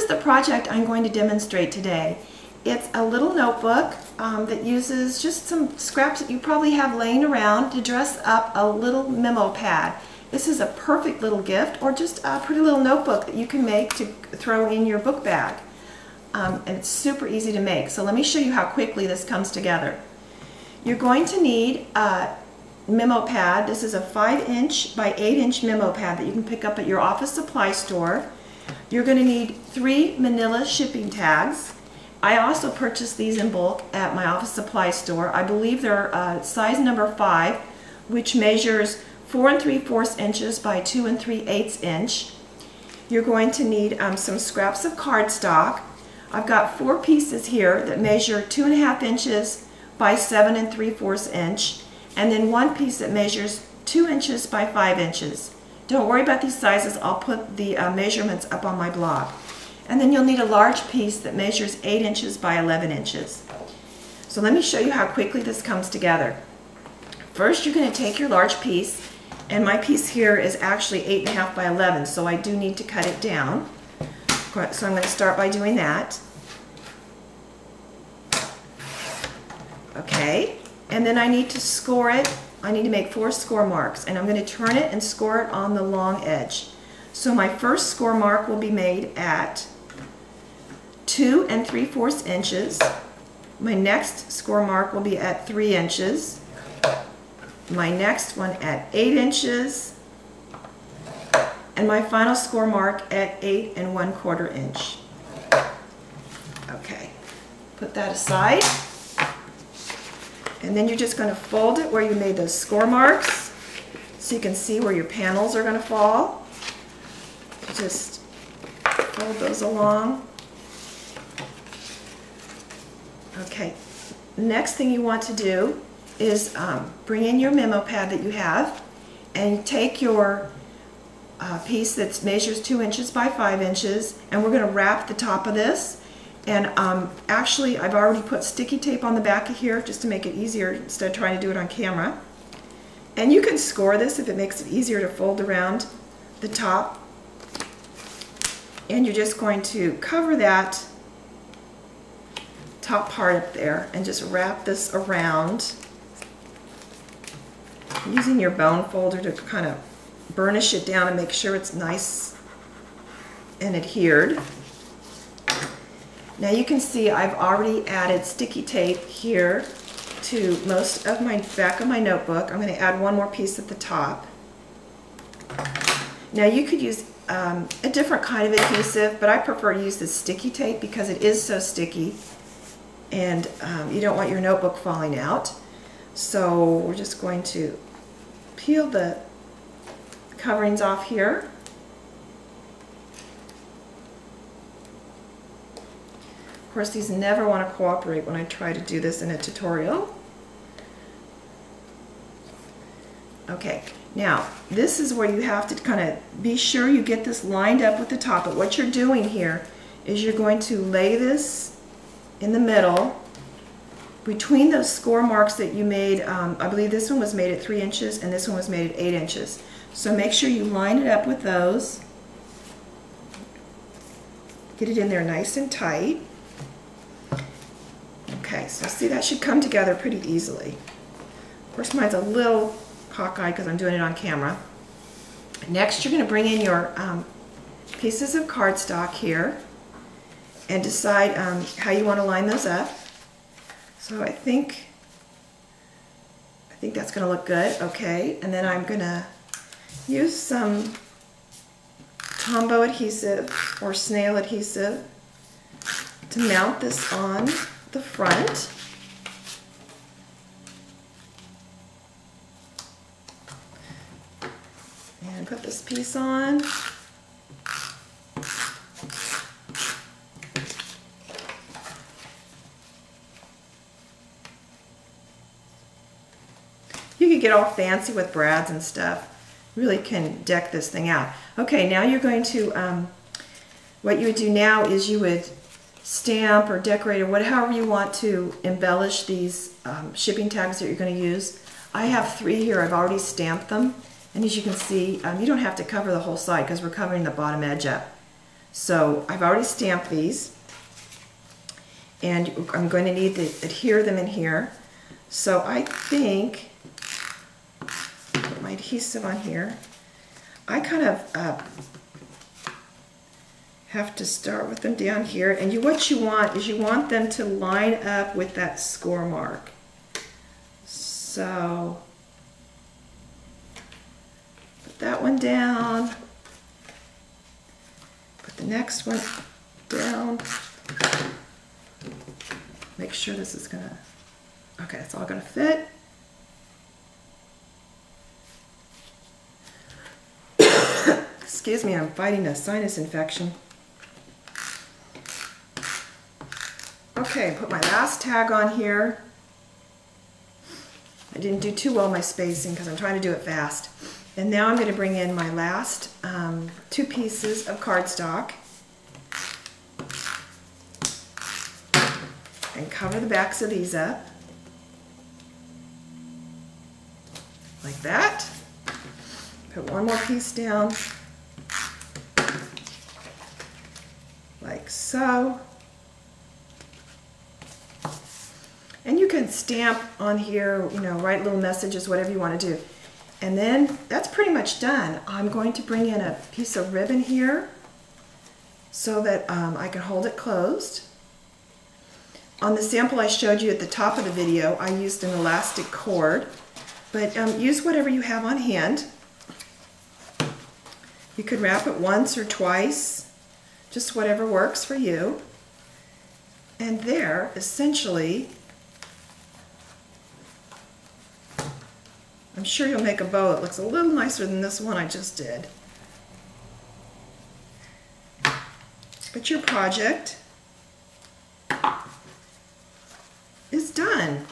is the project I'm going to demonstrate today. It's a little notebook that uses just some scraps that you probably have laying around to dress up a little memo pad. This is a perfect little gift, or just a pretty little notebook that you can make to throw in your book bag. And it's super easy to make. So let me show you how quickly this comes together. You're going to need a memo pad. This is a 5" by 8" memo pad that you can pick up at your office supply store. You're going to need 3 manila shipping tags. I also purchased these in bulk at my office supply store. I believe they're size number 5, which measures 4 3/4 inches by 2 3/8 inch. You're going to need some scraps of cardstock. I've got 4 pieces here that measure 2½ inches by 7 3/4 inch, and then 1 piece that measures 2 inches by 5 inches. Don't worry about these sizes. I'll put the measurements up on my blog. And then you'll need a large piece that measures 8 inches by 11 inches. So let me show you how quickly this comes together. First, you're going to take your large piece, and my piece here is actually 8½ by 11, so I do need to cut it down. So I'm going to start by doing that. Okay, and then I need to score it. I need to make 4 score marks, and I'm going to turn it and score it on the long edge. So my first score mark will be made at 2 3/4 inches. My next score mark will be at 3 inches. My next one at 8 inches. And my final score mark at 8 1/4 inch. Okay, put that aside. And then you're just going to fold it where you made those score marks so you can see where your panels are going to fall. Just fold those along. Okay, next thing you want to do is bring in your memo pad that you have, and take your piece that measures 2 inches by 5 inches, and we're going to wrap the top of this. And actually, I've already put sticky tape on the back of here just to make it easier instead of trying to do it on camera. And you can score this if it makes it easier to fold around the top. And you're just going to cover that top part up there and just wrap this around using your bone folder to kind of burnish it down and make sure it's nice and adhered. Now you can see I've already added sticky tape here to most of my back of my notebook. I'm going to add 1 more piece at the top. Now you could use a different kind of adhesive, but I prefer to use this sticky tape because it is so sticky, and you don't want your notebook falling out. So we're just going to peel the coverings off here. Of course, these never want to cooperate when I try to do this in a tutorial. Okay, now this is where you have to kind of be sure you get this lined up with the top. But what you're doing here is you're going to lay this in the middle between those score marks that you made. I believe this one was made at 3 inches and this one was made at 8 inches. So make sure you line it up with those. Get it in there nice and tight. Okay, so see, that should come together pretty easily. Of course, mine's a little cockeyed because I'm doing it on camera. Next, you're going to bring in your pieces of cardstock here and decide how you want to line those up. So I think that's going to look good. Okay, and then I'm going to use some Tombow adhesive or snail adhesive to mount this on the front. And put this piece on. You could get all fancy with brads and stuff. Really can deck this thing out. Okay, now you're going to, what you would do now is you would stamp or decorate or whatever you want to embellish these shipping tags that you're going to use. I have 3 here. I've already stamped them, and as you can see, you don't have to cover the whole side because we're covering the bottom edge up. So I've already stamped these, and I'm going to need to adhere them in here. So I think, put my adhesive on here. I kind of have to start with them down here, and what you want is you want them to line up with that score mark. So put that one down, put the next one down, make sure this is gonna, okay, it's all gonna fit. Excuse me, I'm fighting a sinus infection. Okay, put my last tag on here. I didn't do too well my spacing because I'm trying to do it fast. And now I'm going to bring in my last 2 pieces of cardstock and cover the backs of these up like that. Put one more piece down like so. And you can stamp on here, you know, write little messages, whatever you want to do. And then that's pretty much done. I'm going to bring in a piece of ribbon here so that I can hold it closed. On the sample I showed you at the top of the video, I used an elastic cord, but use whatever you have on hand. You could wrap it once or twice, just whatever works for you. And there, essentially, I'm sure you'll make a bow that looks a little nicer than this one I just did. But your project is done.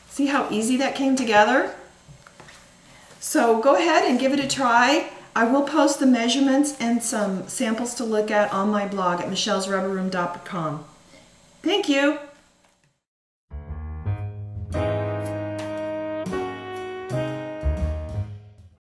See how easy that came together? So go ahead and give it a try. I will post the measurements and some samples to look at on my blog at michellesrubberroom.com. Thank you.